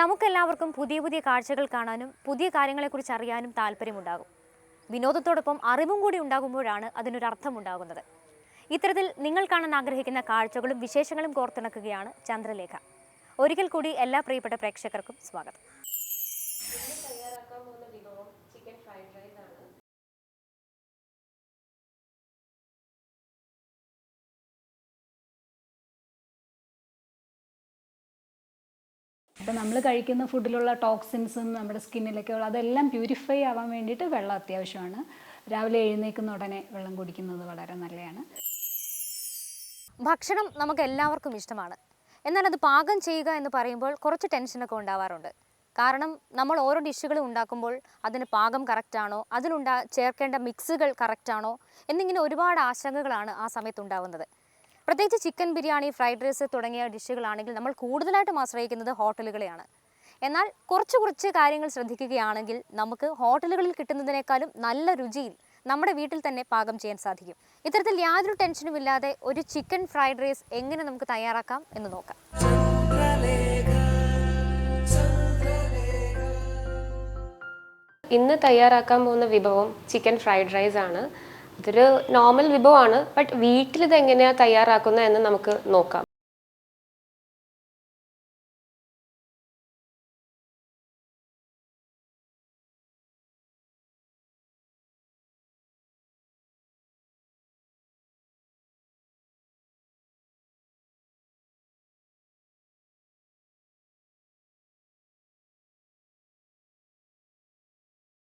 നമുക്കെല്ലാവർക്കും പുതിയ പുതിയ കാഴ്ചകൾ കാണാനും പുതിയ കാര്യങ്ങളെക്കുറിച്ച് അറിയാനും താല്പര്യമുണ്ടാകും. വിനോദത്തോടൊപ്പം അറിവും കൂടി ഉണ്ടാകുമ്പോഴാണ് അതിനൊരർത്ഥമുണ്ടാകുന്നത്. ഇത്തരത്തിൽ നിങ്ങൾ കാണാൻ ആഗ്രഹിക്കുന്ന കാഴ്ചകളും വിശേഷങ്ങളും കോർത്തിണക്കുകയാണ് ചന്ദ്രലേഖ. ഒരിക്കൽ കൂടി എല്ലാ പ്രിയപ്പെട്ട പ്രേക്ഷകർക്കും സ്വാഗതം. അപ്പോൾ നമ്മൾ കഴിക്കുന്ന ഫുഡിലുള്ള ടോക്സിൻസും നമ്മുടെ സ്കിന്നിലൊക്കെ ഉള്ള അതെല്ലാം പ്യൂരിഫൈ ആവാൻ വേണ്ടിയിട്ട് വെള്ളം അത്യാവശ്യമാണ്. രാവിലെ എഴുന്നേൽക്കുന്ന ഉടനെ വെള്ളം കുടിക്കുന്നത് വളരെ നല്ലതാണ്. ഭക്ഷണം നമുക്ക് എല്ലാവർക്കും ഇഷ്ടമാണ്. എന്നാൽ അത് പാകം ചെയ്യുക എന്ന് പറയുമ്പോൾ കുറച്ച് ടെൻഷനൊക്കെ ഉണ്ടാവാറുണ്ട്. കാരണം നമ്മൾ ഓരോ ഡിഷുകളും ഉണ്ടാക്കുമ്പോൾ അതിന് പാകം കറക്റ്റാണോ, ചേർക്കേണ്ട മിക്സുകൾ കറക്റ്റാണോ എന്നിങ്ങനെ ഒരുപാട് ആശങ്കകളാണ് ആ സമയത്തുണ്ടാവുന്നത്. പ്രത്യേകിച്ച് ചിക്കൻ ബിരിയാണി, ഫ്രൈഡ് റൈസ് തുടങ്ങിയ ഡിഷുകളാണെങ്കിൽ നമ്മൾ കൂടുതലായിട്ടും ആശ്രയിക്കുന്നത് ഹോട്ടലുകളെയാണ്. എന്നാൽ കുറച്ച് കാര്യങ്ങൾ ശ്രദ്ധിക്കുകയാണെങ്കിൽ നമുക്ക് ഹോട്ടലുകളിൽ കിട്ടുന്നതിനേക്കാളും നല്ല രുചിയിൽ നമ്മുടെ വീട്ടിൽ തന്നെ പാകം ചെയ്യാൻ സാധിക്കും. ഇത്തരത്തിൽ യാതൊരു ടെൻഷനുമില്ലാതെ ഒരു ചിക്കൻ ഫ്രൈഡ് റൈസ് എങ്ങനെ നമുക്ക് തയ്യാറാക്കാം എന്ന് നോക്കാം. ഇന്ന് തയ്യാറാക്കാൻ പോകുന്ന വിഭവം ചിക്കൻ ഫ്രൈഡ് റൈസ് ആണ്. ഇതൊരു നോർമൽ വിഭവമാണ്. ബട്ട് വീട്ടിലിത് എങ്ങനെയാണ് തയ്യാറാക്കുന്നത് എന്ന് നമുക്ക് നോക്കാം.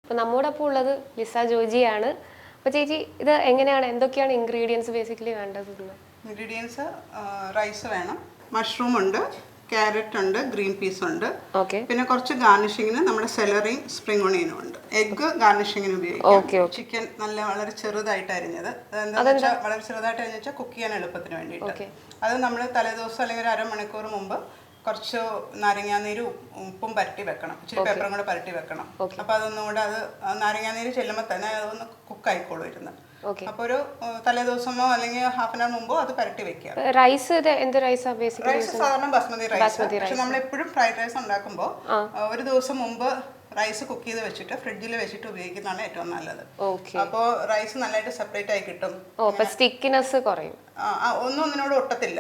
അപ്പോൾ നമ്മുടെ ഒപ്പം ഉള്ളത് ലിസ ജോജിയാണ്. അപ്പോൾ ചേച്ചി, ഇത് എങ്ങനെയാണ്, എന്തൊക്കെയാണ് ഇൻഗ്രീഡിയൻസ് ബേസിക്കലി വേണ്ടത്? ഇൻഗ്രീഡിയൻസ് റൈസ് വേണം, മഷ്റൂം ഉണ്ട്, ക്യാരറ്റ് ഉണ്ട്, ഗ്രീൻ പീസ് ഉണ്ട്, പിന്നെ കുറച്ച് ഗാർണിഷിങ്ങിന് നമ്മുടെ സെലറിയും സ്പ്രിംഗ് ഒണിയനും ഉണ്ട്. എഗ്ഗ് ഗാർണിഷിങ്ങിന് ഉപയോഗിക്കും. ചിക്കൻ വളരെ ചെറുതായിട്ട് അരിഞ്ഞത്. വളരെ ചെറുതായിട്ട് അരിഞ്ഞാൽ കുക്ക് ചെയ്യാൻ എളുപ്പത്തിന് വേണ്ടിയിട്ട്. അത് നമ്മൾ തലേദിവസം അല്ലെങ്കിൽ ഒരു അരമണിക്കൂർ മുമ്പ് കുറച്ച് നാരങ്ങാനീര് ഉപ്പും പരട്ടി വെക്കണം, ഇച്ചിരി പെപ്പറും കൂടെ പരട്ടി വെക്കണം. അപ്പൊ അതൊന്നും കൂടെ അത് നാരങ്ങാനീര് ചെല്ലുമ്പോൾ തന്നെ അതൊന്ന് കുക്കായിക്കോളും ഇരുന്ന്. അപ്പൊ ഒരു തലേദിവസമോ അല്ലെങ്കിൽ ഹാഫ് ആൻ അവർ മുമ്പോ അത് പരട്ടി വെക്കുക. റൈസ് എന്ത് റൈസാ? റൈസ് സാധാരണ ബസ്മതി റൈസ്. പക്ഷെ നമ്മൾ എപ്പോഴും ഫ്രൈഡ് റൈസ് ഉണ്ടാക്കുമ്പോൾ ഒരു ദിവസം മുമ്പ് റൈസ് കുക്ക് ചെയ്ത് വെച്ചിട്ട് ഫ്രിഡ്ജിൽ വെച്ചിട്ട് ഉപയോഗിക്കുന്നതാണ് ഏറ്റവും നല്ലത്. അപ്പോൾ റൈസ് നല്ലതായിട്ട് സെപ്പറേറ്റ് ആയി കിട്ടും. സ്റ്റിക്കിനെസ് കുറയും, ഒന്നിനോട് ഒട്ടത്തില്ല.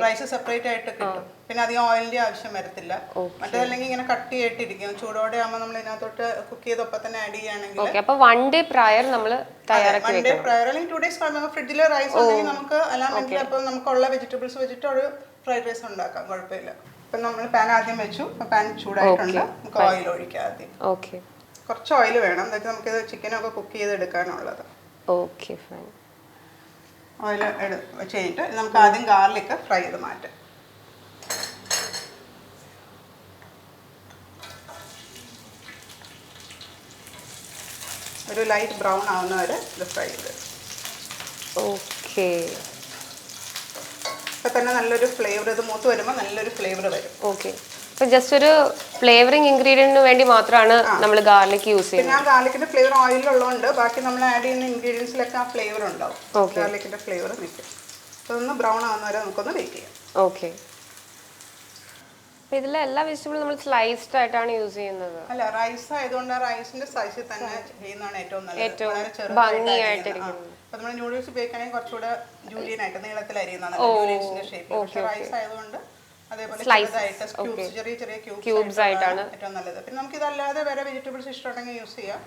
റൈസ് സെപ്പറേറ്റ് ആയിട്ട് കിട്ടും. പിന്നെ അധികം ഓയിലിന്റെ ആവശ്യം വരത്തില്ല. മറ്റേതല്ലെങ്കിൽ ഇങ്ങനെ കട്ടിയായിട്ടിരിക്കും. ചൂടോടെ ആകുമ്പോൾ നമ്മൾ ഇതിനകത്തോട്ട് കുക്ക് ചെയ്തൊപ്പം തന്നെ ആഡ് ചെയ്യുകയാണെങ്കിൽ വൺ ഡേ പ്രയർ നമ്മൾ വൺ ഡേ പ്രയർ അല്ലെങ്കിൽ 2 days ഫ്രിഡ്ജിൽ റൈസ് ഉണ്ടെങ്കിൽ നമുക്ക് അല്ലാമെങ്കിൽ അപ്പോൾ നമുക്കുള്ള വെജിറ്റബിൾസ് വെച്ചിട്ട് ഒരു ഫ്രൈഡ് റൈസ് ഉണ്ടാക്കാം, കുഴപ്പമില്ല. ഇപ്പം നമ്മൾ പാൻ ആദ്യം വെച്ചു. പാൻ ചൂടായിട്ടുണ്ട്. നമുക്ക് ഓയിൽ ഒഴിക്കാം. ആദ്യം കുറച്ച് ഓയിൽ വേണം, എന്നിട്ട് നമുക്കിത് ചിക്കനൊക്കെ കുക്ക് ചെയ്തെടുക്കാനുള്ളത്. ഓയിൽ വെച്ച് കഴിഞ്ഞിട്ട് നമുക്ക് ആദ്യം ഗാർലിക് ഫ്രൈ ചെയ്ത് മാറ്റാം. ഒരു ലൈറ്റ് ബ്രൗൺ ആവുന്ന വരെ ഇത് ഫ്രൈ ചെയ്ത്. ഇപ്പൊ തന്നെ നല്ലൊരു ഫ്ലേവർ, ഇത് മൂത്ത് വരുമ്പോൾ നല്ലൊരു ഫ്ലേവർ വരും. ജസ്റ്റ് ഒരു ഫ്ലേവറിംഗ് ഇൻഗ്രീഡിയന്റിന് വേണ്ടി മാത്രമാണ് നമ്മൾ ഗാർലിക് യൂസ് ചെയ്യുന്നത്. പിന്നെ ആ ഗാർലിക്കിന്റെ ഫ്ലേവർ ഓയിലുള്ളതുകൊണ്ട് ബാക്കി നമ്മൾ ആഡ് ചെയ്യുന്ന ഇൻഗ്രീഡിയൻസിലൊക്കെ ആ ഫ്ലേവർ ഉണ്ടാവും. ഗാർലിക്കിന്റെ ഫ്ലേവർ നിൽക്കും. അതൊന്ന് ബ്രൗൺ ആവുന്ന വരെ നമുക്കൊന്ന് വെയിറ്റ് ചെയ്യാം. ഇതിലെ എല്ലാ വെജിറ്റബിളും നമ്മൾ സ്ലൈസ്ഡ് ആയിട്ടാണ് യൂസ് ചെയ്യുന്നത്. അല്ല, റൈസ് ആയതുകൊണ്ട് റൈസിന്റെ സൈസിൽ തന്നെ ചെയ്യുന്നതാണ് ഏറ്റവും നല്ലത്. ഭംഗിയായിട്ടിരിക്കുന്നത്. അപ്പൊ നമ്മൾ നൂഡിൽസ് ഉപയോഗിക്കുകയാണെങ്കിൽ കുറച്ചുകൂടെ ജൂലിയൻ ആയിട്ട് നീളത്തിൽ അരിയുന്നതാണ് നൂഡിൽസിന്റെ ഷേപ്പ്. പക്ഷെ റൈസ് ആയതുകൊണ്ട് അതേപോലെ ചെറിയ ചെറിയ ക്യൂബ്സ് ആയിട്ടാണ് ഏറ്റവും നല്ലത്. പിന്നെ നമുക്ക് ഇതല്ലാതെ വേറെ വെജിറ്റബിൾസ് ഇഷ്ടമുണ്ടെങ്കിൽ യൂസ് ചെയ്യാം.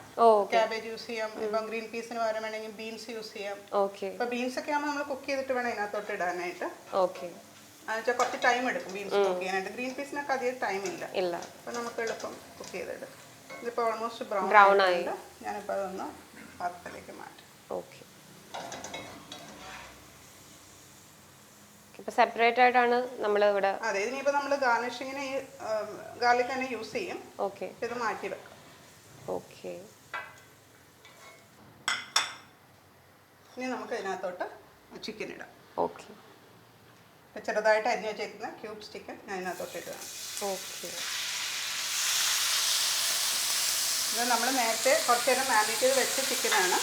ക്യാബേജ് യൂസ് ചെയ്യാം. ഇപ്പം ഗ്രീൻ പീസിന് പകരം വേണമെങ്കിൽ ബീൻസ് യൂസ് ചെയ്യാം. ഇപ്പൊ ബീൻസ് ഒക്കെ ആകുമ്പോൾ നമ്മൾ കുക്ക് ചെയ്തിട്ട് വേണം ഇതിനകത്തോട്ട് ഇടാനായിട്ട്. കുറച്ച് ടൈം എടുക്കും ബീൻസ് കുക്ക് ചെയ്യാനായിട്ട്. ഗ്രീൻ പീസിനൊക്കെ അധികം ടൈം ഇല്ല. അപ്പൊ നമുക്ക് എളുപ്പം കുക്ക് ചെയ്തിടും. ഇതിപ്പോ ഓൾമോസ്റ്റ് ബ്രൗൺ ആയി. ഞാനിപ്പോ അതൊന്ന് പാത്രത്തിലേക്ക് മാറ്റാം. സെപ്പറേറ്റ് ആയിട്ടാണ് നമ്മൾ ഇവിടെ. അതെ, ഇനിയിപ്പോ നമ്മൾ ഗാർണിഷിങ്ങിന് ഈ ഗാർലിക് തന്നെ യൂസ് ചെയ്യും. ഇത് മാറ്റി വെക്കാം. ഇനി നമുക്ക് ഇതിനകത്തോട്ട് ചിക്കൻ ഇടാം. ചെറുതായിട്ട് അരിഞ്ഞു വെച്ചേക്കുന്ന ക്യൂബ്സ് ചിക്കൻ ഞാൻ ഇതിനകത്തോട്ട് ഇടുകയാണ്. ഇത് നമ്മൾ നേരത്തെ കുറച്ച് നേരം മാരിനേറ്റ് ചെയ്ത് വെച്ച ചിക്കനാണ്.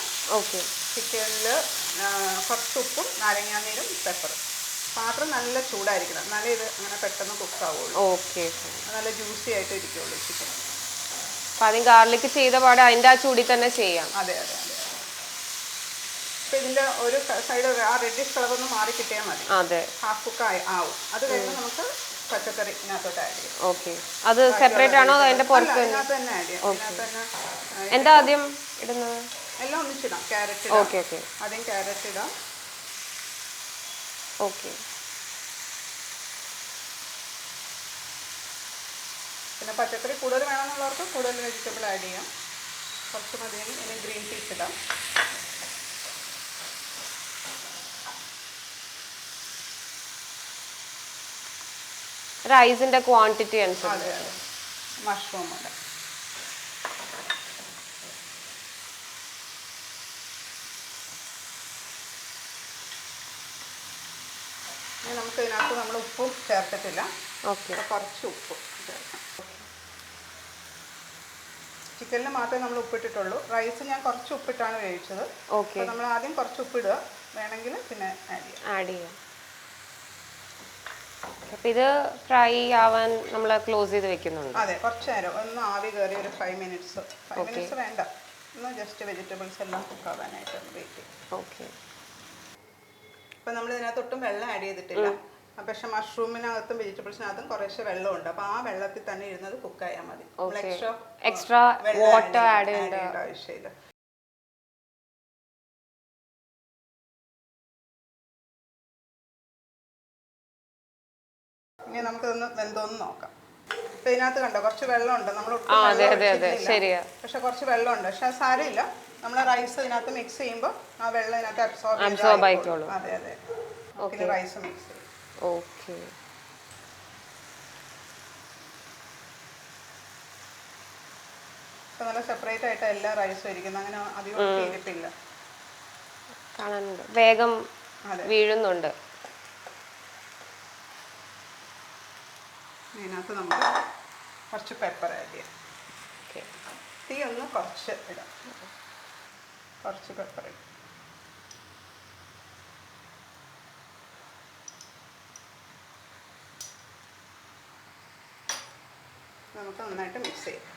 ചിക്കനിൽ കുറച്ച് ഉപ്പും നാരങ്ങാനീരും പെപ്പറും പാത്രം നല്ല ചൂടായിരിക്കണം, എന്നാലേ ഇത് അങ്ങനെ പെട്ടെന്ന് കുക്കാവുള്ളൂ. ഓക്കെ. നല്ല ജ്യൂസി ആയിട്ട് ഇരിക്കുള്ളൂ ചിക്കൻ. അപ്പം ആദ്യം ഗാർലിക് ചെയ്ത പാടെ അതിൻ്റെ ആ ചൂടിൽ തന്നെ ചെയ്യാം. അതെ അതെ അതെ. അപ്പോൾ ഇതിൻ്റെ ഒരു സൈഡ് ആ റെഡിഷ് കളറൊന്ന് മാറി കിട്ടിയാൽ മതി. അതെ, ഹാഫ് കുക്ക് ആവും. അത് കഴിയുമ്പോൾ നമുക്ക് പച്ചക്കറി ഇതിനകത്തോട്ട് ആഡ് ചെയ്യാം. ഓക്കെ. അത് സെപ്പറേറ്റ് ആണോ അതിൻ്റെ പുറത്ത്? ഇതിനകത്ത് തന്നെ ആഡ് ചെയ്യാം. ഇതിനകത്ത് തന്നെ എന്താ ആദ്യം ഇടുന്നത്? എല്ലാം ഒന്നിച്ചിടാം. Carrot okay okay. ആദ്യം ക്യാരറ്റ് ഇടാം. ഓക്കെ. പിന്നെ പച്ചക്കറി കൂടുതൽ വേണമെന്നുള്ളവർക്ക് കൂടുതൽ വെജിറ്റബിൾ ആഡ് ചെയ്യാം. കുറച്ച് മതിയെങ്കിൽ ഇനി ഗ്രീൻ പീസ് ഇടാം. റൈസിൻ്റെ ക്വാണ്ടിറ്റി അനുസരിച്ച്. അതെ അതെ. മഷ്റൂം ഉണ്ട്. ഇനി നമുക്ക് ഇതിനകത്ത് നമ്മൾ ഉപ്പും ചേർത്തിട്ടില്ല. ഓക്കെ. കുറച്ച് ഉപ്പ് ചേർക്കാം. ചിക്കനിൽ മാത്രമേ നമ്മൾ ഉപ്പിട്ടിട്ടുള്ളൂ. റൈസ് ഞാൻ കുറച്ച് ഉപ്പിട്ടാണ് വേവിച്ചത്. ഓക്കെ. അപ്പോൾ നമ്മൾ ആദ്യം കുറച്ച് ഉപ്പിടുക, വേണമെങ്കിൽ പിന്നെ ആഡ് ചെയ്യാം. അപ്പം ഇത് ഫ്രൈ ആവാൻ നമ്മൾ ക്ലോസ് ചെയ്ത് വെക്കുന്നുണ്ട്. അതെ, കുറച്ച് നേരം ഒന്ന് ആവി കയറി ഒരു 5 മിനിറ്റ്സ്. 5 മിനിറ്റ്സ് വേണ്ട, ഒന്ന് ജസ്റ്റ് വെജിറ്റബിൾസ് എല്ലാം കുക്ക് ആവാനായിട്ട് ഒന്ന് വെയിറ്റ് ചെയ്യും. ഓക്കെ. അപ്പം നമ്മൾ ഇതിനകത്തൊട്ടും വെള്ളം ആഡ് ചെയ്തിട്ടില്ല. പക്ഷെ മഷ്റൂമിനകത്തും വെജിറ്റബിൾസിനകത്തും കുറേശ്ശെ വെള്ളമുണ്ട്. അപ്പോൾ ആ വെള്ളത്തിൽ തന്നെ ഇരുന്നത് കുക്കായാൽ മതി. എക്സ്ട്രാ വാട്ടർ ആഡ് ചെയ്യേണ്ട ആവശ്യമില്ല. ഇനി നമുക്കിതൊന്ന് വെന്തോന്ന് നോക്കാം. അപ്പം ഇതിനകത്ത് കണ്ടോ കുറച്ച് വെള്ളമുണ്ട്. നമ്മൾ പക്ഷെ കുറച്ച് വെള്ളമുണ്ട്. പക്ഷെ അത് സാരമില്ല, നമ്മൾ റൈസ് ഇതിനകത്ത് മിക്സ് ചെയ്യുമ്പോൾ ആ വെള്ളം ഇതിനകത്ത് അബ്സോർബ് ആയിക്കോളും. അതെ അതെ. ഓക്കെ. റൈസ് മിക്സ് ചെയ്യും. ഓക്കെ. ഇപ്പം നല്ല സെപ്പറേറ്റ് ആയിട്ട് എല്ലാ റൈസും ഇരിക്കുന്നത്. അങ്ങനെ അധികം ഇരിപ്പില്ല. കാണാനുണ്ട്, വേഗം വീഴുന്നുണ്ട്. ഇതിനകത്ത് നമുക്ക് കുറച്ച് പെപ്പർ ആഡ് ചെയ്യാം. തീ ഒന്ന് കുറച്ച് ഇടാം. കുറച്ച് പെപ്പർ ഇടാം. നമുക്ക് നന്നായിട്ട് മിക്സ് ചെയ്യാം.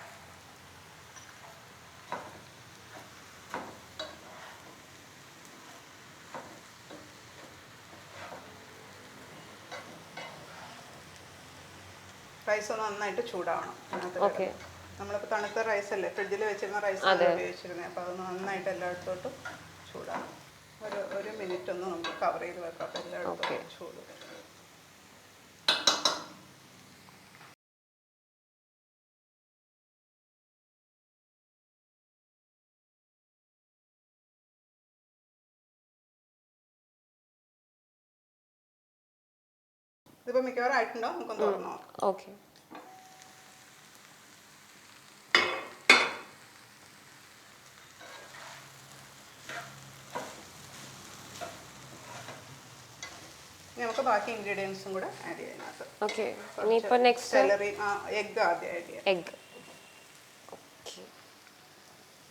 റൈസ് ഒന്ന് നന്നായിട്ട് ചൂടാവണം. നമ്മളിപ്പോൾ തണുത്ത റൈസ് അല്ലേ, ഫ്രിഡ്ജിൽ വെച്ചിരുന്ന റൈസ് ഉപയോഗിച്ചിരുന്നത്. അപ്പോൾ അതൊന്ന് നന്നായിട്ട് എല്ലായിടത്തോട്ടും ചൂടാവണം. ഒരു മിനിറ്റ് ഒന്ന് നമുക്ക് കവർ ചെയ്ത് വെക്കാം. അപ്പോൾ എല്ലായിടത്തോട്ടും ചൂട്. ഇതിപ്പോൾ മിക്കവാറും ആയിട്ടുണ്ടോ, നമുക്കൊന്ന് തുറന്നു നോക്കാം. ഓക്കെ. നമുക്ക് ബാക്കി ഇൻഗ്രീഡിയൻസും കൂടെ ആഡ് ചെയ്യാം. ഓക്കെ. ഇനിയിപ്പോൾ നെക്സ്റ്റ് സെലറി, എഗ് ആദ്യം ആഡ് ചെയ്യാം. എഗ്. ഓക്കെ.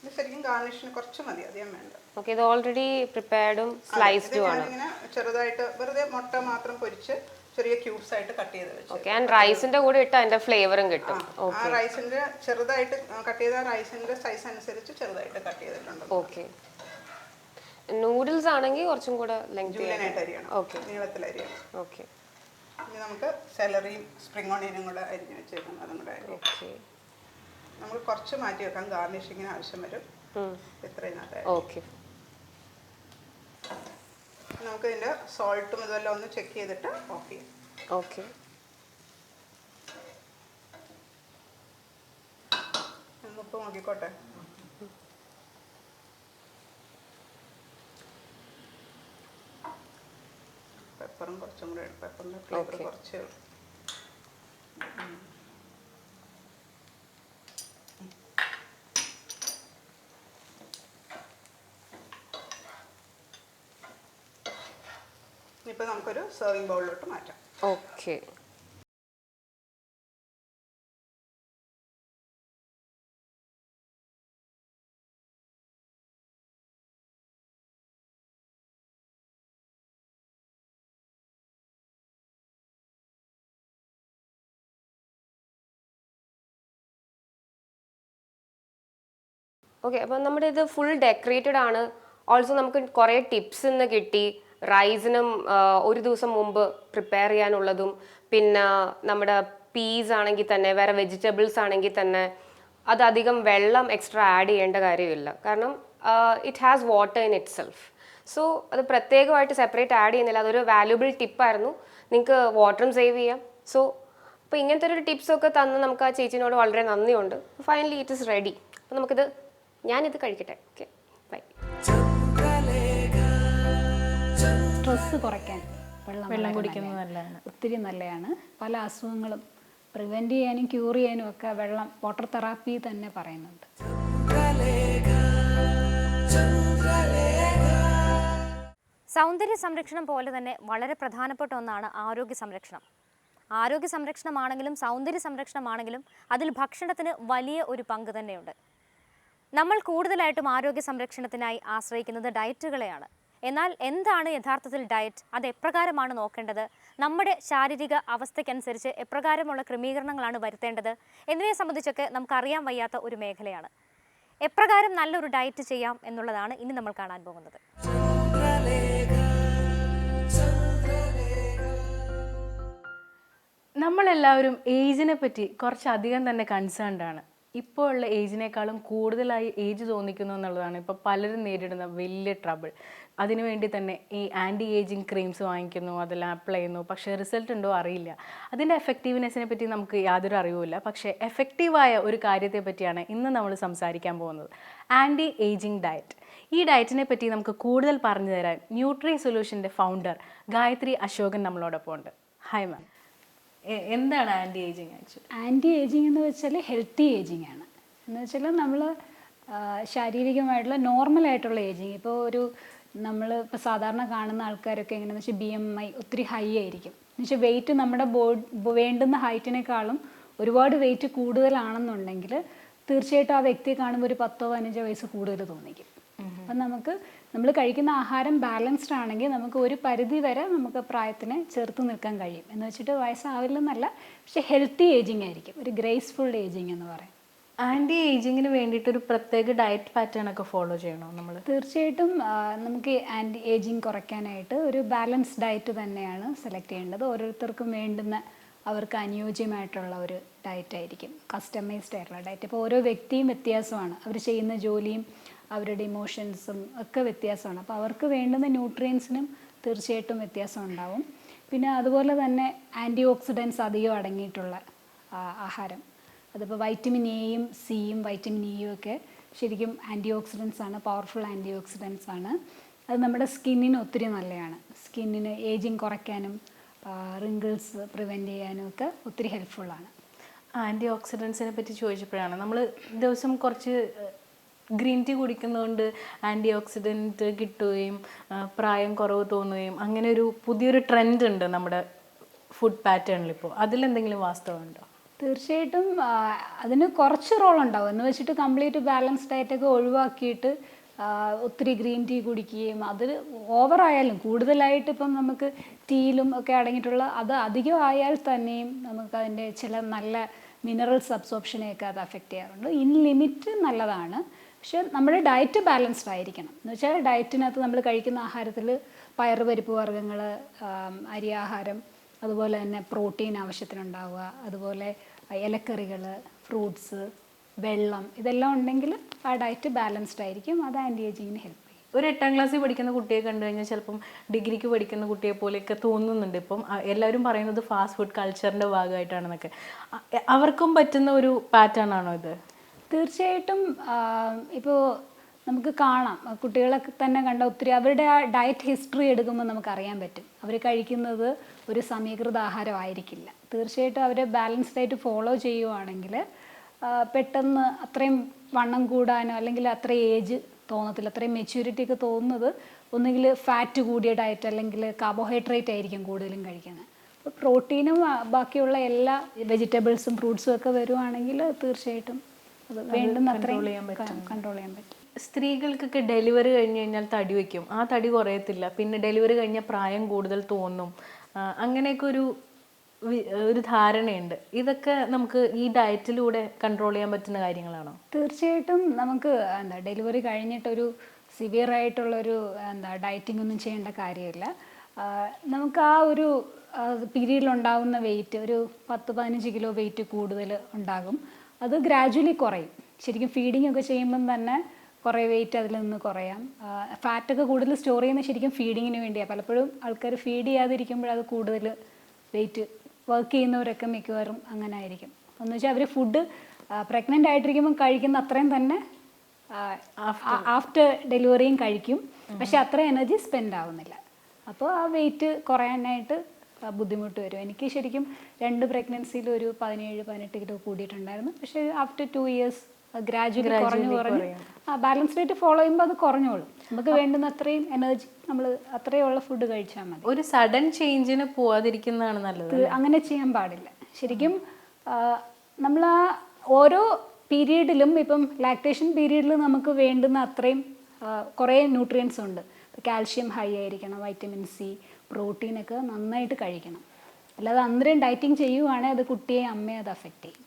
ഇത് ശരിക്കും ഗാർണിഷിന് കുറച്ച് മതി, അധികം വേണ്ട. ഓക്കെ. ഇത് ഓൾറെഡി പ്രിപ്പയർഡും സ്ലൈസ്ഡും ആണ്. ഇങ്ങനെ ചെറുതായിട്ട് വെറുതെ മുട്ട മാത്രം പൊരിച്ച് ചെറിയ ക്യൂബ്സ് ആയിട്ട് കട്ട് ചെയ്ത് വെച്ചു. ഓക്കെ. ആൻഡ് റൈസിന്റെ കൂടെ ഇട്ട് അതിന്റെ ഫ്ലേവറും കിട്ടും. ആ റൈസിന്റെ ചെറുതായിട്ട് കട്ട് ചെയ്ത റൈസിന്റെ സൈസ് അനുസരിച്ച് ചെറുതായിട്ട് കട്ട് ചെയ്തിട്ടുണ്ട്. ഓക്കെ. നൂഡിൽസ് ആണെങ്കിൽ കുറച്ചും കൂടെ ജൂലിയനായിട്ട് അരിയണം. ഓക്കെ. നീളത്തിൽ അരിയണം. ഓക്കെ. ഇനി നമുക്ക് സെലറിയും സ്പ്രിംഗ് ഓണിയനും കൂടെ അരിഞ്ഞ് വെച്ചേക്കണം. അതും കൂടെ അരിയും. ഓക്കെ. നമുക്ക് കുറച്ച് മാറ്റി വെക്കാം, ഗാർണിഷിങ്ങിന് ആവശ്യം വരും. ഇത്രയിനകത്ത് ഓക്കെ. നമുക്ക് ഇതിൻ്റെ സോൾട്ടും ഇതെല്ലാം ഒന്ന് ചെക്ക് ചെയ്തിട്ട് ഓഫ് ചെയ്യാം. ഓക്കെ. ഉപ്പ് നോക്കിക്കോട്ടെ. പെപ്പറും കുറച്ചും കൂടെ പെപ്പറിൻ്റെ ഫ്ലേവർ കുറച്ച്. ഇപ്പോൾ നമുക്കൊരു സെർവിങ് ബൗളിലോട്ട് മാറ്റാം. ഓക്കെ. ഓക്കെ, അപ്പം നമ്മുടെ ഇത് ഫുൾ ഡെക്കറേറ്റഡ് ആണ്. ഓൾസോ നമുക്ക് കുറേ ടിപ്സ് ഇന്ന് കിട്ടി. റൈസിനും ഒരു ദിവസം മുമ്പ് പ്രിപ്പയർ ചെയ്യാനുള്ളതും, പിന്നെ നമ്മുടെ പീസ് ആണെങ്കിൽ തന്നെ, വേറെ വെജിറ്റബിൾസ് ആണെങ്കിൽ തന്നെ അതധികം വെള്ളം എക്സ്ട്രാ ആഡ് ചെയ്യേണ്ട കാര്യമില്ല. കാരണം it has water in it self. So അത് പ്രത്യേകമായിട്ട് സെപ്പറേറ്റ് ആഡ് ചെയ്യുന്നില്ല. അതൊരു വാല്യുബിൾ ടിപ്പായിരുന്നു. നിങ്ങൾക്ക് വാട്ടറും സേവ് ചെയ്യാം. സോ അപ്പോൾ ഇങ്ങനത്തെ ഒരു ടിപ്സൊക്കെ തന്ന് നമുക്ക് ആ ചേച്ചിനോട് വളരെ നന്ദിയുണ്ട്. Finally it is ready. അപ്പോൾ നമുക്കിത് ഞാനിത് കഴിക്കട്ടെ. Okay, by. സ്ട്രെസ് കുറയ്ക്കാൻ വെള്ളം കുടിക്കുന്നത് നല്ലതാണ്. ഒത്തിരി നല്ലതാണ്. പല അസുഖങ്ങളും പ്രിവെൻറ്റ് ചെയ്യാനും ക്യൂർ ചെയ്യാനും ഒക്കെ വെള്ളം, വാട്ടർ തെറാപ്പി തന്നെ പറയുന്നുണ്ട്. സൗന്ദര്യ സംരക്ഷണം പോലെ തന്നെ വളരെ പ്രധാനപ്പെട്ട ഒന്നാണ് ആരോഗ്യ സംരക്ഷണം. ആരോഗ്യ സംരക്ഷണമാണെങ്കിലും സൗന്ദര്യ സംരക്ഷണമാണെങ്കിലും അതിൽ ഭക്ഷണത്തിന് വലിയ ഒരു പങ്ക് തന്നെയുണ്ട്. നമ്മൾ കൂടുതലായിട്ടും ആരോഗ്യ സംരക്ഷണത്തിനായി ആശ്രയിക്കുന്നത് ഡയറ്റുകളെയാണ്. എന്നാൽ എന്താണ് യഥാർത്ഥത്തിൽ ഡയറ്റ്? അത് എപ്രകാരമാണ് നോക്കേണ്ടത്? നമ്മുടെ ശാരീരിക അവസ്ഥയ്ക്കനുസരിച്ച് എപ്രകാരമുള്ള ക്രമീകരണങ്ങളാണ് വരുത്തേണ്ടത് എന്നിവയെ സംബന്ധിച്ചൊക്കെ നമുക്കറിയാൻ വയ്യാത്ത ഒരു മേഖലയാണ്. എപ്രകാരം നല്ലൊരു ഡയറ്റ് ചെയ്യാം എന്നുള്ളതാണ് ഇനി നമ്മൾ കാണാൻ പോകുന്നത്. നമ്മളെല്ലാവരും ഏജിനെ പറ്റി കുറച്ചധികം തന്നെ കൺസേൺഡ് ആണ്. ഇപ്പോൾ ഉള്ള ഏജിനേക്കാളും കൂടുതലായി ഏജ് തോന്നിക്കുന്നു എന്നുള്ളതാണ് ഇപ്പോൾ പലരും നേരിടുന്ന വലിയ ട്രബിൾ. അതിനുവേണ്ടി തന്നെ ഈ ആൻറ്റി ഏജിങ് ക്രീംസ് വാങ്ങിക്കുന്നു, അതെല്ലാം അപ്ലൈ ചെയ്യുന്നു. പക്ഷേ റിസൾട്ട് ഉണ്ടോ അറിയില്ല. അതിൻ്റെ എഫക്റ്റീവ്നെസ്സിനെ പറ്റി നമുക്ക് യാതൊരു അറിവുമില്ല. പക്ഷേ എഫക്റ്റീവായ ഒരു കാര്യത്തെ പറ്റിയാണ് ഇന്ന് നമ്മൾ സംസാരിക്കാൻ പോകുന്നത്, ആൻറ്റി ഏജിങ് ഡയറ്റ്. ഈ ഡയറ്റിനെ പറ്റി നമുക്ക് കൂടുതൽ പറഞ്ഞു തരാൻ ന്യൂട്രി സൊല്യൂഷൻ്റെ ഫൗണ്ടർ ഗായത്രി അശോകൻ നമ്മളോടൊപ്പം ഉണ്ട്. ഹായ് മാം, എന്താണ് anti ageing actually? Anti ageing എന്ന് വെച്ചാൽ ഹെൽത്തി ഏജിങ് ആണ്. എന്ന് വെച്ചാൽ നമ്മൾ ശാരീരികമായിട്ടുള്ള നോർമലായിട്ടുള്ള ഏജിങ്. ഇപ്പോൾ നമ്മൾ ഇപ്പോൾ സാധാരണ കാണുന്ന ആൾക്കാരൊക്കെ എങ്ങനെയാണെന്ന് വെച്ചാൽ BMI ഒത്തിരി ഹൈ ആയിരിക്കും. എന്ന് വെച്ചാൽ വെയിറ്റ് നമ്മുടെ വേണ്ടുന്ന ഹൈറ്റിനേക്കാളും ഒരുപാട് വെയിറ്റ് കൂടുതലാണെന്നുണ്ടെങ്കിൽ തീർച്ചയായിട്ടും ആ വ്യക്തിയെ കാണുമ്പോൾ ഒരു 10-15 വയസ്സ് കൂടുതൽ തോന്നിക്കും. അപ്പം നമ്മൾ കഴിക്കുന്ന ആഹാരം ബാലൻസ്ഡ് ആണെങ്കിൽ നമുക്ക് ഒരു പരിധി വരെ നമുക്ക് പ്രായത്തിന് ചേർത്ത് നിൽക്കാൻ കഴിയും. എന്ന് വെച്ചിട്ട് വയസ്സാവില്ലെന്നല്ല, പക്ഷെ ഹെൽത്തി ഏജിങ് ആയിരിക്കും, ഒരു ഗ്രേസ്ഫുൾ ഏജിങ് എന്ന് പറയും. ആൻറ്റി ഏജിങ്ങിന് വേണ്ടിയിട്ട് ഒരു പ്രത്യേക ഡയറ്റ് പാറ്റേൺ ഒക്കെ ഫോളോ ചെയ്യണോ നമ്മൾ? തീർച്ചയായിട്ടും നമുക്ക് ആൻറ്റി ഏജിങ് കുറയ്ക്കാനായിട്ട് ഒരു ബാലൻസ് ഡയറ്റ് തന്നെയാണ് സെലക്ട് ചെയ്യേണ്ടത്. ഓരോരുത്തർക്കും വേണ്ടുന്ന, അവർക്ക് അനുയോജ്യമായിട്ടുള്ള ഒരു ഡയറ്റ് ആയിരിക്കും, കസ്റ്റമൈസ്ഡ് ആയിട്ടുള്ള ഡയറ്റ്. ഇപ്പോൾ ഓരോ വ്യക്തിയും വ്യത്യാസമാണ്, അവർ ചെയ്യുന്ന ജോലിയും അവരുടെ ഇമോഷൻസും ഒക്കെ വ്യത്യാസമാണ്. അപ്പോൾ അവർക്ക് വേണ്ടുന്ന ന്യൂട്രിയൻസിനും തീർച്ചയായിട്ടും വ്യത്യാസം ഉണ്ടാവും. പിന്നെ അതുപോലെ തന്നെ ആൻറ്റി ഓക്സിഡൻസ് അധികം അടങ്ങിയിട്ടുള്ള ആഹാരം, അതിപ്പോൾ വൈറ്റമിൻ എയും സിയും വൈറ്റമിൻ ഇയും ഒക്കെ ശരിക്കും ആൻറ്റി ഓക്സിഡൻസ് ആണ്, പവർഫുൾ ആൻറ്റി ഓക്സിഡൻസ് ആണ്. അത് നമ്മുടെ സ്കിന്നിന് ഒത്തിരി നല്ലതാണ്. സ്കിന്നിന് ഏജിങ് കുറയ്ക്കാനും റിങ്കിൾസ് പ്രിവെൻറ്റ് ചെയ്യാനും ഒക്കെ ഒത്തിരി ഹെൽപ്ഫുള്ളാണ്. ആൻറ്റി ഓക്സിഡൻസിനെ പറ്റി ചോദിച്ചപ്പോഴാണ്, നമ്മൾ ദിവസം കുറച്ച് ഗ്രീൻ ടീ കുടിക്കുന്നതുകൊണ്ട് ആൻറ്റി ഓക്സിഡൻറ്റ് കിട്ടുകയും പ്രായം കുറവ് തോന്നുകയും അങ്ങനെ ഒരു പുതിയൊരു ട്രെൻഡ് ഉണ്ട് നമ്മുടെ ഫുഡ് പാറ്റേണിൽ. ഇപ്പോൾ അതിലെന്തെങ്കിലും വാസ്തവമുണ്ടോ? തീർച്ചയായിട്ടും അതിന് കുറച്ച് റോൾ ഉണ്ടാവും. എന്ന് വെച്ചിട്ട് കംപ്ലീറ്റ് ബാലൻസ് ഡയറ്റൊക്കെ ഒഴിവാക്കിയിട്ട് ഒത്തിരി ഗ്രീൻ ടീ കുടിക്കുകയും അത് ഓവറായാലും, കൂടുതലായിട്ട് ഇപ്പം നമുക്ക് ടീയിലും ഒക്കെ അടങ്ങിയിട്ടുള്ള അത് അധികമായാൽ തന്നെയും നമുക്ക് അതിൻ്റെ ചില നല്ല മിനറൽസ് അബ്സോർപ്ഷനെയൊക്കെ അത് അഫക്റ്റ് ചെയ്യാറുണ്ട്. ഇൻ ലിമിറ്റ് നല്ലതാണ്, പക്ഷെ നമ്മുടെ ഡയറ്റ് ബാലൻസ്ഡ് ആയിരിക്കണം. എന്ന് വെച്ചാൽ ഡയറ്റിനകത്ത് നമ്മൾ കഴിക്കുന്ന ആഹാരത്തിൽ പയറുപരിപ്പ് വർഗ്ഗങ്ങൾ, അരിയാഹാരം, അതുപോലെ തന്നെ പ്രോട്ടീൻ ആവശ്യത്തിനുണ്ടാവുക, അതുപോലെ ഇലക്കറികൾ, ഫ്രൂട്ട്സ്, വെള്ളം, ഇതെല്ലാം ഉണ്ടെങ്കിൽ ആ ഡയറ്റ് ബാലൻസ്ഡ് ആയിരിക്കും. അത് ആൻറ്റി ഏജിങ്ങിന് ഹെൽപ്പ് ചെയ്യും. ഒരു 8ാം ക്ലാസ്സിൽ പഠിക്കുന്ന കുട്ടിയെ കണ്ടു കഴിഞ്ഞാൽ ചിലപ്പം ഡിഗ്രിക്ക് പഠിക്കുന്ന കുട്ടിയെ പോലെയൊക്കെ തോന്നുന്നുണ്ട്. ഇപ്പം എല്ലാവരും പറയുന്നത് ഫാസ്റ്റ് ഫുഡ് കൾച്ചറിൻ്റെ ഭാഗമായിട്ടാണെന്നൊക്കെ. അവർക്കും പറ്റുന്ന ഒരു പാറ്റേൺ ആണോ ഇത്? തീർച്ചയായിട്ടും. ഇപ്പോൾ നമുക്ക് കാണാം, കുട്ടികളൊക്കെ തന്നെ കണ്ട ഒത്തിരി അവരുടെ ആ ഡയറ്റ് ഹിസ്റ്ററി എടുക്കുമ്പോൾ നമുക്കറിയാൻ പറ്റും അവർ കഴിക്കുന്നത് ഒരു സമീകൃത ആഹാരമായിരിക്കില്ല. തീർച്ചയായിട്ടും അവർ ബാലൻസ്ഡ് ആയിട്ട് ഫോളോ ചെയ്യുവാണെങ്കിൽ പെട്ടെന്ന് അത്രയും വണ്ണം കൂടാനോ അല്ലെങ്കിൽ അത്ര ഏജ് തോന്നത്തില്ല, അത്രയും മെച്യൂരിറ്റി ഒക്കെ തോന്നുന്നത് ഒന്നുകിൽ ഫാറ്റ് കൂടിയ ഡയറ്റ് അല്ലെങ്കിൽ കാർബോഹൈഡ്രേറ്റ് ആയിരിക്കും കൂടുതലും കഴിക്കുന്നത്. അപ്പോൾ പ്രോട്ടീനും ബാക്കിയുള്ള എല്ലാ വെജിറ്റബിൾസും ഫ്രൂട്ട്സും ഒക്കെ വരുവാണെങ്കിൽ തീർച്ചയായിട്ടും അത് വേണ്ടുന്ന അത്രയും കൺട്രോൾ ചെയ്യാൻ പറ്റും. സ്ത്രീകൾക്കൊക്കെ ഡെലിവറി കഴിഞ്ഞ് കഴിഞ്ഞാൽ തടി വയ്ക്കും, ആ തടി കുറയത്തില്ല, പിന്നെ ഡെലിവറി കഴിഞ്ഞാൽ പ്രായം കൂടുതൽ തോന്നും, അങ്ങനെയൊക്കെ ഒരു ഒരു ധാരണയുണ്ട്. ഇതൊക്കെ നമുക്ക് ഈ ഡയറ്റിലൂടെ കൺട്രോൾ ചെയ്യാൻ പറ്റുന്ന കാര്യങ്ങളാണോ? തീർച്ചയായിട്ടും നമുക്ക് ഡെലിവറി കഴിഞ്ഞിട്ടൊരു സിവിയർ ആയിട്ടുള്ളൊരു ഡയറ്റിംഗ് ഒന്നും ചെയ്യേണ്ട കാര്യമില്ല. നമുക്ക് ആ ഒരു പീരീഡിലുണ്ടാകുന്ന വെയിറ്റ് ഒരു 10-15 കിലോ വെയിറ്റ് കൂടുതൽ ഉണ്ടാകും. അത് ഗ്രാജുവലി കുറയും. ശരിക്കും ഫീഡിങ് ഒക്കെ ചെയ്യുമ്പം തന്നെ കുറേ വെയിറ്റ് അതിൽ നിന്ന് കുറയാം. ഫാറ്റൊക്കെ കൂടുതൽ സ്റ്റോർ ചെയ്യുന്നത് ശരിക്കും ഫീഡിങ്ങിന് വേണ്ടിയാണ്. പലപ്പോഴും ആൾക്കാർ ഫീഡ് ചെയ്യാതിരിക്കുമ്പോൾ അത് കൂടുതൽ വെയിറ്റ് വർക്ക് ചെയ്യുന്നവരൊക്കെ മിക്കവാറും അങ്ങനെ ആയിരിക്കും. എന്ന് വെച്ചാൽ അവർ ഫുഡ് പ്രഗ്നൻ്റ് ആയിട്ടിരിക്കുമ്പം കഴിക്കുന്ന അത്രയും തന്നെ ആഫ്റ്റർ ഡെലിവറിയും കഴിക്കും. പക്ഷെ അത്ര എനർജി സ്പെൻഡ് ആവുന്നില്ല. അപ്പോൾ ആ വെയിറ്റ് കുറയാനായിട്ട് ബുദ്ധിമുട്ട് വരും. എനിക്ക് ശരിക്കും 2 പ്രഗ്നൻസിയിൽ ഒരു 17-18 കിലോ കൂടിയിട്ടുണ്ടായിരുന്നു. പക്ഷേ ആഫ്റ്റർ 2 ഇയേഴ്സ് ഗ്രാജുവലി കുറഞ്ഞു ബാലൻസ് ഡയറ്റ് ഫോളോ ചെയ്യുമ്പോൾ അത് കുറഞ്ഞോളും. നമുക്ക് വേണ്ടുന്ന അത്രയും എനർജി നമ്മൾ അത്രയുള്ള ഫുഡ് കഴിച്ചാൽ മതി. ഒരു സഡൻ ചേഞ്ചിന് പോവാതിരിക്കുന്നതാണ് നല്ലത്. അങ്ങനെ ചെയ്യാൻ പാടില്ല. ശരിക്കും നമ്മൾ ആ ഓരോ പീരീഡിലും ഇപ്പം ലാക്ടേഷൻ പീരീഡിൽ നമുക്ക് വേണ്ടുന്ന അത്രയും കുറേ ന്യൂട്രിയൻസ് ഉണ്ട്. കാൽഷ്യം ഹൈ ആയിരിക്കണം, വൈറ്റമിൻ സി, പ്രോട്ടീനൊക്കെ നന്നായിട്ട് കഴിക്കണം. അല്ലാതെ അന്നേരം ഡയറ്റിങ് ചെയ്യുവാണെങ്കിൽ അത് കുട്ടിയെ അമ്മയെ അത് അഫക്റ്റ് ചെയ്യും.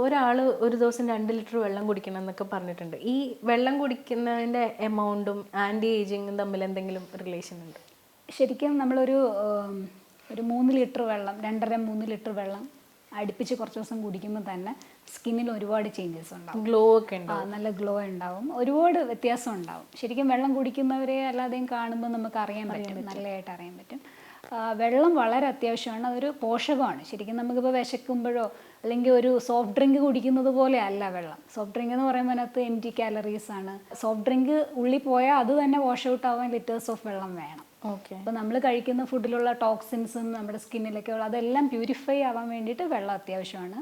ഒരാൾ ഒരു ദിവസം 2 ലിറ്റർ വെള്ളം കുടിക്കണം എന്നൊക്കെ പറഞ്ഞിട്ടുണ്ട്. ഈ വെള്ളം കുടിക്കുന്നതിൻ്റെ എമൗണ്ടും ആൻറ്റി ഏജിങ്ങും തമ്മിൽ എന്തെങ്കിലും റിലേഷൻ ഉണ്ട്? ശരിക്കും നമ്മളൊരു 3 ലിറ്റർ വെള്ളം, 2.5-3 ലിറ്റർ വെള്ളം അടുപ്പിച്ച് കുറച്ച് ദിവസം കുടിക്കുമ്പോൾ തന്നെ സ്കിന്നിൽ ഒരുപാട് ചേഞ്ചസ് ഉണ്ടാവും. ഗ്ലോ ഒക്കെ ഉണ്ടാവും. നല്ല ഗ്ലോ ഉണ്ടാവും, ഒരുപാട് വ്യത്യാസം ഉണ്ടാവും. ശരിക്കും വെള്ളം കുടിക്കുന്നവരെ അല്ലാതെയും കാണുമ്പോൾ നമുക്ക് അറിയാൻ പറ്റും, നല്ലതായിട്ട് അറിയാൻ പറ്റും. വെള്ളം വളരെ അത്യാവശ്യമാണ്. അതൊരു പോഷകമാണ്. ശരിക്കും നമുക്കിപ്പോൾ വിശക്കുമ്പോഴോ അല്ലെങ്കിൽ ഒരു സോഫ്റ്റ് ഡ്രിങ്ക് കുടിക്കുന്നത് പോലെ അല്ല വെള്ളം. സോഫ്റ്റ് ഡ്രിങ്ക് എന്ന് പറയുമ്പോൾ അതിനകത്ത് എംറ്റി കാലറീസ് ആണ്. സോഫ്റ്റ് ഡ്രിങ്ക് ഉള്ളിൽ പോയാൽ അത് തന്നെ വാഷ് ഔട്ട് ആവാൻ ലിറ്റേഴ്സ് ഓഫ് വെള്ളം വേണം. ഓക്കെ. അപ്പോൾ നമ്മൾ കഴിക്കുന്ന ഫുഡിലുള്ള ടോക്സിൻസും നമ്മുടെ സ്കിന്നിലൊക്കെ ഉള്ള അതെല്ലാം പ്യൂരിഫൈ ആവാൻ വേണ്ടിയിട്ട് വെള്ളം അത്യാവശ്യമാണ്.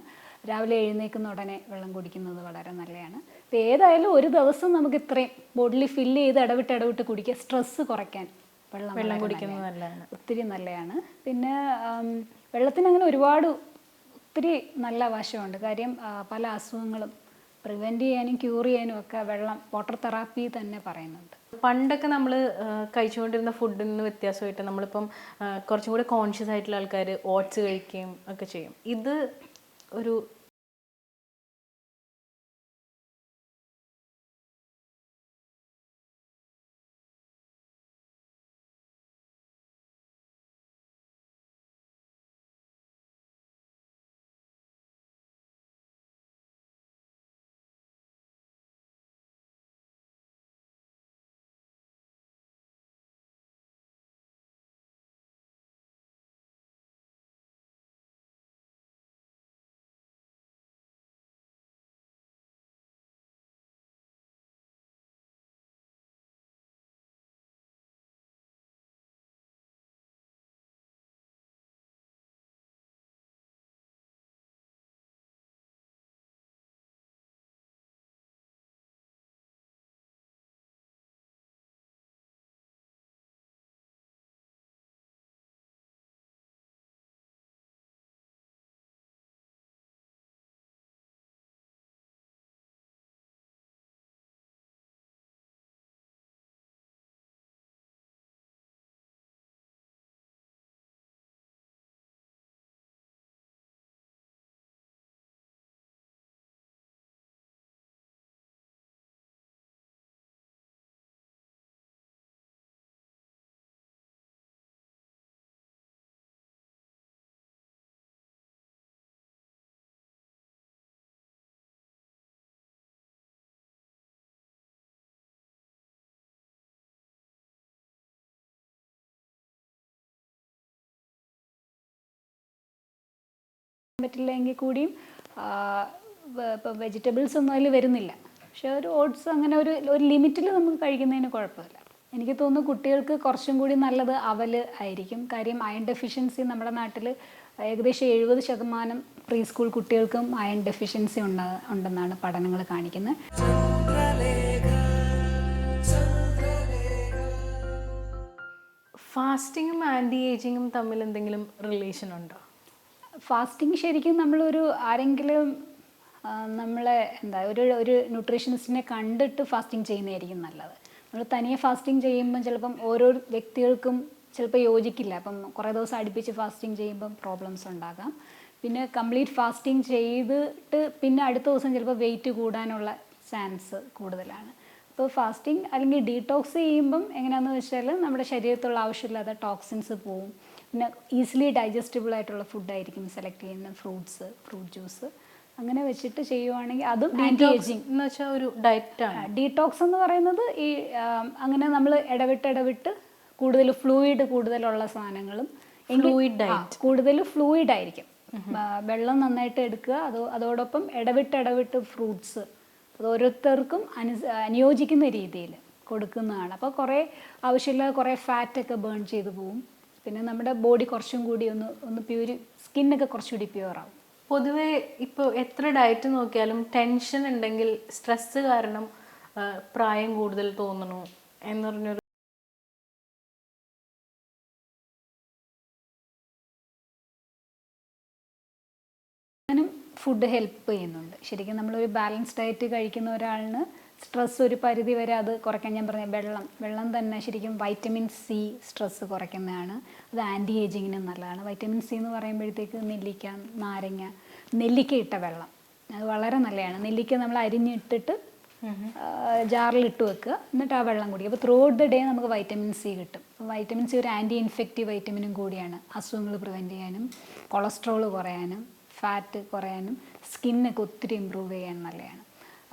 രാവിലെ എഴുന്നേൽക്കുന്ന ഉടനെ വെള്ളം കുടിക്കുന്നത് വളരെ നല്ലതാണ്. ഇപ്പോൾ ഏതായാലും ഒരു ദിവസം നമുക്ക് ഇത്രയും ബോഡിയിൽ ഫില്ല് ചെയ്ത് ഇടവിട്ട് കുടിക്കുക. സ്ട്രെസ്സ് കുറയ്ക്കാൻ വെള്ളം കുടിക്കുന്നത് നല്ലതാണ്, ഒത്തിരി നല്ലതാണ്. പിന്നെ വെള്ളത്തിന് അങ്ങനെ ഒത്തിരി നല്ല വശമുണ്ട്. കാര്യം പല അസുഖങ്ങളും പ്രിവെൻറ്റ് ചെയ്യാനും ക്യൂർ ചെയ്യാനും ഒക്കെ വാട്ടർ തെറാപ്പി തന്നെ പറയുന്നുണ്ട്. പണ്ടൊക്കെ നമ്മൾ കഴിച്ചുകൊണ്ടിരുന്ന ഫുഡിൽ നിന്ന് വ്യത്യാസമായിട്ട് നമ്മളിപ്പം കുറച്ചും കൂടി കോൺഷ്യസ് ആയിട്ടുള്ള ആൾക്കാർ ഓട്സ് കഴിക്കുകയും ഒക്കെ ചെയ്യും. ഇത് ഒരു പറ്റില്ല എങ്കിൽ കൂടിയും ഇപ്പോൾ വെജിറ്റബിൾസ് ഒന്നും അതിൽ വരുന്നില്ല. പക്ഷേ ഒരു ഓട്സ് അങ്ങനെ ഒരു ലിമിറ്റിൽ നമുക്ക് കഴിക്കുന്നതിന് കുഴപ്പമില്ല. എനിക്ക് തോന്നുന്നു കുട്ടികൾക്ക് കുറച്ചും കൂടി നല്ലത് അവൽ ആയിരിക്കും. കാര്യം അയൺ ഡെഫിഷ്യൻസി നമ്മുടെ നാട്ടിൽ ഏകദേശം 70% പ്രീ സ്കൂൾ കുട്ടികൾക്കും അയൺ ഡെഫിഷ്യൻസി ഉണ്ടെന്നാണ് പഠനങ്ങൾ കാണിക്കുന്നത്. ഫാസ്റ്റിങ്ങും ആൻറ്റി ഏജിങ്ങും തമ്മിൽ എന്തെങ്കിലും റിലേഷൻ ഉണ്ടോ? ഫാസ്റ്റിംഗ് ശരിക്കും നമ്മളൊരു ആരെങ്കിലും നമ്മളെ ഒരു ന്യൂട്രീഷനിസ്റ്റിനെ കണ്ടിട്ട് ഫാസ്റ്റിംഗ് ചെയ്യുന്നതായിരിക്കും നല്ലത്. നമ്മൾ തനിയെ ഫാസ്റ്റിംഗ് ചെയ്യുമ്പം ചിലപ്പം ഓരോ വ്യക്തികൾക്കും ചിലപ്പോൾ യോജിക്കില്ല. അപ്പം കുറേ ദിവസം അടുപ്പിച്ച് ഫാസ്റ്റിംഗ് ചെയ്യുമ്പം പ്രോബ്ലംസ് ഉണ്ടാകാം. പിന്നെ കംപ്ലീറ്റ് ഫാസ്റ്റിംഗ് ചെയ്തിട്ട് പിന്നെ അടുത്ത ദിവസം ചിലപ്പോൾ വെയിറ്റ് കൂടാനുള്ള ചാൻസ് കൂടുതലാണ്. അപ്പോൾ ഫാസ്റ്റിംഗ് അല്ലെങ്കിൽ ഡീടോക്സ് ചെയ്യുമ്പം എങ്ങനെയാണെന്ന് വെച്ചാൽ നമ്മുടെ ശരീരത്തുള്ള ആവശ്യമില്ലാത്ത ടോക്സിൻസ് പോവും. പിന്നെ ഈസിലി ഡൈജസ്റ്റബിൾ ആയിട്ടുള്ള ഫുഡായിരിക്കും സെലക്ട് ചെയ്യുന്ന ഫ്രൂട്ട്സ്, ഫ്രൂട്ട് ജ്യൂസ് അങ്ങനെ വെച്ചിട്ട് ചെയ്യുവാണെങ്കിൽ അതും ആൻറ്റി ഏജിങ് എന്ന് വെച്ചാൽ ഒരു ഡയറ്റാണ്. ഡീടോക്സ് എന്ന് പറയുന്നത് ഈ അങ്ങനെ നമ്മൾ ഇടവിട്ട് കൂടുതൽ ഫ്ലൂയിഡ് കൂടുതലുള്ള സാധനങ്ങളും കൂടുതൽ ഫ്ലൂയിഡ് ആയിരിക്കും. വെള്ളം നന്നായിട്ട് എടുക്കുക, അതോടൊപ്പം ഇടവിട്ട് ഫ്രൂട്ട്സ് അത് ഓരോരുത്തർക്കും അനുയോജിക്കുന്ന രീതിയിൽ കൊടുക്കുന്നതാണ്. അപ്പോൾ കുറേ ആവശ്യമില്ലാതെ കുറേ ഫാറ്റൊക്കെ ബേൺ ചെയ്ത് പോവും. പിന്നെ നമ്മുടെ ബോഡി കുറച്ചും കൂടി ഒന്ന് സ്കിന്നൊക്കെ കുറച്ചുകൂടി പ്യുവറാവും. പൊതുവേ ഇപ്പോൾ എത്ര ഡയറ്റ് നോക്കിയാലും ടെൻഷൻ ഉണ്ടെങ്കിൽ സ്ട്രെസ്സ് കാരണം പ്രായം കൂടുതൽ തോന്നണു എന്ന് പറഞ്ഞൊരു ഫുഡ് ഹെൽപ്പ് ചെയ്യുന്നുണ്ട്. ശരിക്കും നമ്മളൊരു ബാലൻസ് ഡയറ്റ് കഴിക്കുന്ന ഒരാളിന് സ്ട്രെസ് ഒരു പരിധി വരെ അത് കുറയ്ക്കാൻ, ഞാൻ പറഞ്ഞ വെള്ളം തന്നെ ശരിക്കും വൈറ്റമിൻ സി സ്ട്രെസ് കുറയ്ക്കുന്നതാണ്. അത് ആൻറ്റി ഏജിങ്ങിനും നല്ലതാണ്. വൈറ്റമിൻ സി എന്ന് പറയുമ്പോഴത്തേക്ക് നെല്ലിക്ക, നാരങ്ങ, നെല്ലിക്ക ഇട്ട വെള്ളം അത് വളരെ നല്ലതാണ്. നെല്ലിക്ക നമ്മൾ അരിഞ്ഞിട്ടിട്ട് ജാറിലിട്ട് വെക്കുക, എന്നിട്ട് ആ വെള്ളം കുടിക്കുക. അപ്പോൾ ത്രൂ ഔട്ട് ദ ഡേ നമുക്ക് വൈറ്റമിൻ സി കിട്ടും. വൈറ്റമിൻ സി ഒരു ആൻറ്റി ഇൻഫെക്റ്റീവ് വൈറ്റമിനും കൂടിയാണ്. അസുഖങ്ങൾ പ്രിവെൻറ്റ് ചെയ്യാനും കൊളസ്ട്രോൾ കുറയാനും ഫാറ്റ് കുറയാനും സ്കിന്നൊക്കെ ഒത്തിരി ഇമ്പ്രൂവ് ചെയ്യാൻ നല്ലതാണ്.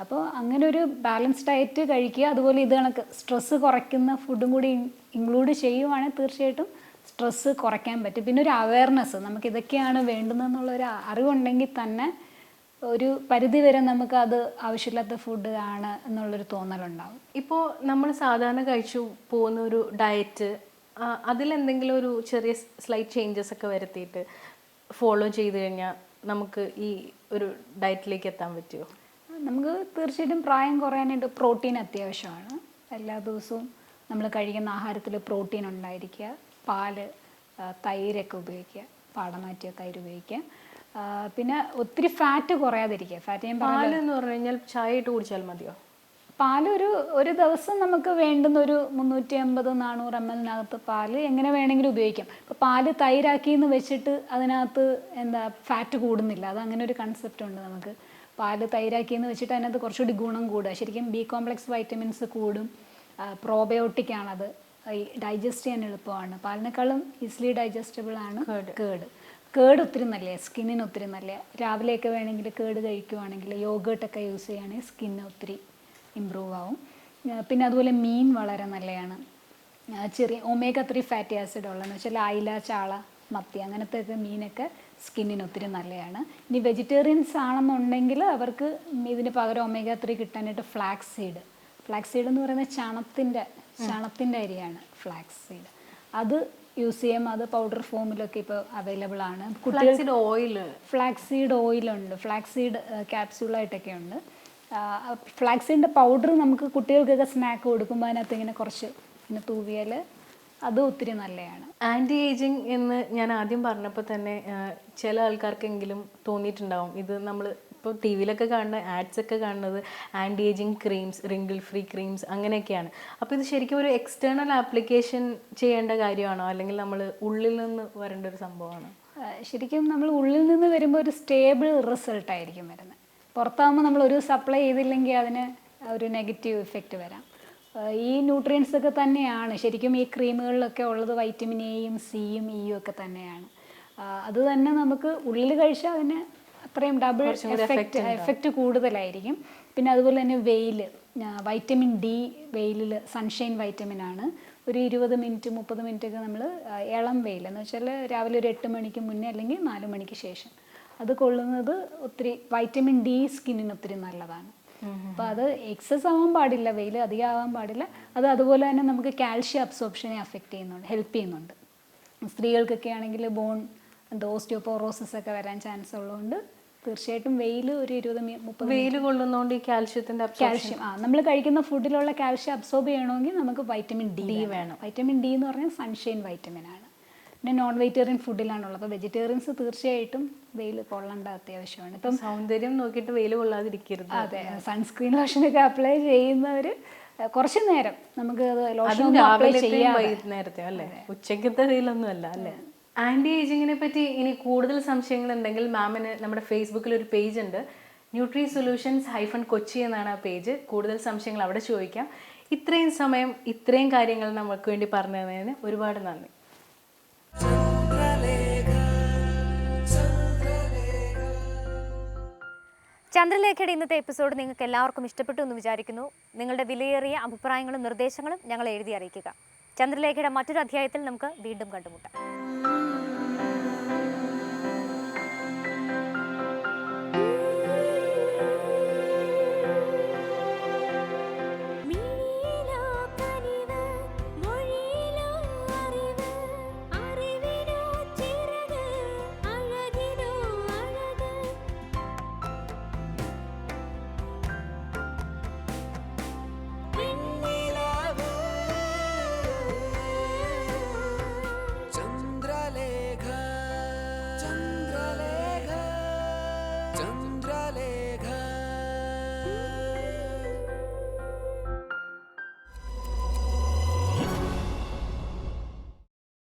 അപ്പോൾ അങ്ങനെ ഒരു ബാലൻസ് ഡയറ്റ് കഴിക്കുക. അതുപോലെ ഇത് കണക്ക് സ്ട്രെസ്സ് കുറയ്ക്കുന്ന ഫുഡും കൂടി ഇൻക്ലൂഡ് ചെയ്യുവാണെങ്കിൽ തീർച്ചയായിട്ടും സ്ട്രെസ്സ് കുറയ്ക്കാൻ പറ്റും. പിന്നെ ഒരു അവയർനെസ്, നമുക്ക് ഇതൊക്കെയാണ് വേണ്ടുന്നതെന്നുള്ളൊരു അറിവുണ്ടെങ്കിൽ തന്നെ ഒരു പരിധി വരെ നമുക്കത് ആവശ്യമില്ലാത്ത ഫുഡ് ആണ് എന്നുള്ളൊരു തോന്നലുണ്ടാവും. ഇപ്പോൾ നമ്മൾ സാധാരണ കഴിച്ചു പോകുന്ന ഒരു ഡയറ്റ് അതിലെന്തെങ്കിലും ഒരു ചെറിയ സ്ലൈറ്റ് ചേഞ്ചസ് ഒക്കെ വരുത്തിയിട്ട് ഫോളോ ചെയ്ത് കഴിഞ്ഞാൽ നമുക്ക് ഈ ഒരു ഡയറ്റിലേക്ക് എത്താൻ പറ്റുമോ? നമുക്ക് തീർച്ചയായിട്ടും പ്രായം കുറയാനായിട്ട് പ്രോട്ടീൻ അത്യാവശ്യമാണ്. എല്ലാ ദിവസവും നമ്മൾ കഴിക്കുന്ന ആഹാരത്തിൽ പ്രോട്ടീൻ ഉണ്ടായിരിക്കുക. പാല്, തൈരൊക്കെ ഉപയോഗിക്കുക, പാടമാറ്റിയ തൈര് ഉപയോഗിക്കുക. പിന്നെ ഒത്തിരി ഫാറ്റ് കുറയാതിരിക്കുക. ഫാറ്റ് ഞാൻ പാലെന്ന് പറഞ്ഞു കഴിഞ്ഞാൽ ചായ ഇട്ട് കുടിച്ചാൽ മതിയോ? പാല് ഒരു ദിവസം നമുക്ക് വേണ്ടുന്ന ഒരു 350-400 ml പാല് എങ്ങനെ വേണമെങ്കിലും ഉപയോഗിക്കാം. ഇപ്പോൾ പാല് തൈരാക്കിയെന്ന് വെച്ചിട്ട് അതിനകത്ത് ഫാറ്റ് കൂടുന്നില്ല. അത് അങ്ങനെ ഒരു കൺസെപ്റ്റ് ഉണ്ട് നമുക്ക്. പാല് തൈരാക്കിയെന്ന് വെച്ചിട്ട് അതിനകത്ത് കുറച്ചുകൂടി ഗുണം കൂടുക. ശരിക്കും ബി കോംപ്ലക്സ് വൈറ്റമിൻസ് കൂടും. പ്രോബയോട്ടിക്കാണത്, ഡൈജസ്റ്റ് ചെയ്യാൻ എളുപ്പമാണ്. പാലിനേക്കാളും ഈസിലി ഡൈജസ്റ്റബിൾ ആണ് കേട് ഒത്തിരി നല്ല, സ്കിന്നിന് ഒത്തിരി നല്ല. രാവിലെയൊക്കെ വേണമെങ്കിൽ കേട് കഴിക്കുവാണെങ്കിൽ യോഗേർട്ടൊക്കെ യൂസ് ചെയ്യുകയാണെങ്കിൽ സ്കിന്ന് ഒത്തിരി ഇമ്പ്രൂവ് ആവും. പിന്നെ അതുപോലെ മീൻ വളരെ നല്ലതാണ്. ചെറിയ omega-3 ഫാറ്റി ആസിഡ് ഉള്ളതെന്ന് വെച്ചാൽ അയില, ചാള, മത്തി അങ്ങനത്തെ ഒക്കെ മീനൊക്കെ സ്കിന്നിന് ഒത്തിരി നല്ലതാണ്. ഇനി വെജിറ്റേറിയൻസ് ആണെന്നുണ്ടെങ്കിൽ അവർക്ക് ഇതിന് പകരം omega-3 കിട്ടാനായിട്ട് ഫ്ലാക്സ് സീഡ് എന്ന് പറയുന്നത് ചണത്തിൻ്റെ അരിയാണ് ഫ്ലാക്സ് സീഡ്. അത് യൂസ് ചെയ്യാം. അത് പൗഡർ ഫോമിലൊക്കെ ഇപ്പോൾ അവൈലബിൾ ആണ്. ഫ്ലാക്സ് സീഡ് ഓയിലുണ്ട്, ഫ്ലാക്സ് സീഡ് ക്യാപ്സ്യൂളായിട്ടൊക്കെ ഉണ്ട്. ഫ്ലാക്സീഡിൻ്റെ പൗഡർ നമുക്ക് കുട്ടികൾക്കൊക്കെ സ്നാക്ക് കൊടുക്കുമ്പോൾ അതിനകത്ത് ഇങ്ങനെ കുറച്ച് പിന്നെ തൂവിയാൽ അത് ഒത്തിരി നല്ലതാണ്. ആൻറ്റി ഏജിങ് എന്ന് ഞാൻ ആദ്യം പറഞ്ഞപ്പോൾ തന്നെ ചില ആൾക്കാർക്കെങ്കിലും തോന്നിയിട്ടുണ്ടാവും ഇത് നമ്മൾ ഇപ്പോൾ ടി വിയിലൊക്കെ കാണുന്ന ആഡ്സ് ഒക്കെ കാണുന്നത് anti ageing creams, wrinkle free creams അങ്ങനെയൊക്കെയാണ്. അപ്പോൾ ഇത് ശരിക്കും ഒരു എക്സ്റ്റേണൽ ആപ്ലിക്കേഷൻ ചെയ്യേണ്ട കാര്യമാണോ, അല്ലെങ്കിൽ നമ്മൾ ഉള്ളിൽ നിന്ന് വരേണ്ട ഒരു സംഭവമാണോ? ശരിക്കും നമ്മൾ ഉള്ളിൽ നിന്ന് വരുമ്പോൾ ഒരു സ്റ്റേബിൾ റിസൾട്ടായിരിക്കും വരുന്നത്. പുറത്താകുമ്പോൾ നമ്മൾ ഒരു സപ്ലൈ ചെയ്തില്ലെങ്കിൽ അതിന് ഒരു നെഗറ്റീവ് ഇഫക്റ്റ് വരാം. ഈ ന്യൂട്രിയൻസ് ഒക്കെ തന്നെയാണ് ശരിക്കും ഈ ക്രീമുകളിലൊക്കെ ഉള്ളത്. വൈറ്റമിൻ എയും സിയും ഇയും ഒക്കെ തന്നെയാണ്. അത് തന്നെ നമുക്ക് ഉള്ളിൽ കഴിച്ചാൽ അതിന് അത്രയും ഡബിൾ എഫക്റ്റ് കൂടുതലായിരിക്കും. പിന്നെ അതുപോലെ തന്നെ വൈറ്റമിൻ ഡി വെയിലിൽ സൺഷൈൻ വൈറ്റമിൻ ആണ്. ഒരു 20 മിനിറ്റ് 30 മിനിറ്റ് ഒക്കെ നമ്മൾ ഇളം വെയിൽ എന്ന് വെച്ചാൽ രാവിലെ ഒരു 8 മണിക്ക് മുന്നേ അല്ലെങ്കിൽ 4 മണിക്ക് ശേഷം അത് കൊള്ളുന്നത് ഒത്തിരി വൈറ്റമിൻ ഡി സ്കിന്നിന് ഒത്തിരി നല്ലതാണ്. അപ്പോൾ അത് എക്സസ് ആവാൻ പാടില്ല, വെയിൽ അധികം ആവാൻ പാടില്ല. അത് അതുപോലെ തന്നെ നമുക്ക് കാൽഷ്യം അബ്സോർപ്ഷനെ അഫക്റ്റ് ചെയ്യുന്നുണ്ട്, ഹെൽപ്പ് ചെയ്യുന്നുണ്ട്. സ്ത്രീകൾക്കൊക്കെ ആണെങ്കിൽ ഓസ്റ്റിയോപോറോസിസ് ഒക്കെ വരാൻ ചാൻസ് ഉള്ളതുകൊണ്ട് തീർച്ചയായിട്ടും വെയിൽ ഒരു 20-30 വെയിൽ കൊള്ളുന്നതുകൊണ്ട് ഈ കാൽഷ്യം നമ്മൾ കഴിക്കുന്ന ഫുഡിലുള്ള കാൽഷ്യം അബ്സോർബ് ചെയ്യണമെങ്കിൽ നമുക്ക് വൈറ്റമിൻ ഡി വേണം. വൈറ്റമിൻ ഡി എന്ന് പറഞ്ഞാൽ സൺഷൈൻ വൈറ്റമിൻ ആണ്. പിന്നെ നോൺ വെജിറ്റേറിയൻ ഫുഡിലാണുള്ളത്. അപ്പോൾ വെജിറ്റേറിയൻസ് തീർച്ചയായിട്ടും വെയിൽ കൊള്ളേണ്ട അത്യാവശ്യമാണ്. ഇപ്പം സൗന്ദര്യം നോക്കിയിട്ട് വെയിൽ കൊള്ളാതിരിക്കരുത്. അതെ, സൺസ്ക്രീൻ ലോഷനൊക്കെ അപ്ലൈ ചെയ്യുന്നവർ കുറച്ച് നേരം നമുക്ക് ലോഷൻ അതും ഒന്നും അപ്ലൈ രാവിലത്തെയും ചെയ്യാതെ വൈകുന്നേരത്തെ അല്ലേ, ഉച്ചക്കത്തെ വെയിലൊന്നും അല്ല അല്ലേ. ആൻറ്റി ഏജിങ്ങിനെ പറ്റി ഇനി കൂടുതൽ സംശയങ്ങൾ ഉണ്ടെങ്കിൽ മാമിന് നമ്മുടെ ഫേസ്ബുക്കിൽ ഒരു പേജ് ഉണ്ട്, ന്യൂട്രി സൊല്യൂഷൻസ് -കൊച്ചി എന്നാണ് ആ പേജ്. കൂടുതൽ സംശയങ്ങൾ അവിടെ ചോദിക്കാം. ഇത്രയും സമയം ഇത്രയും കാര്യങ്ങൾ നമുക്ക് വേണ്ടി പറഞ്ഞു തന്നതിന് ഒരുപാട് നന്ദി. ചന്ദ്രലേഖയുടെ ഇന്നത്തെ എപ്പിസോഡ് നിങ്ങൾക്ക് എല്ലാവർക്കും ഇഷ്ടപ്പെട്ടു എന്ന് വിചാരിക്കുന്നു. നിങ്ങളുടെ വിലയേറിയ അഭിപ്രായങ്ങളും നിർദ്ദേശങ്ങളും ഞങ്ങൾ എഴുതി അറിയിക്കുക. ചന്ദ്രലേഖയുടെ മറ്റൊരു അധ്യായത്തിൽ നമുക്ക് വീണ്ടും കണ്ടുമുട്ടാം.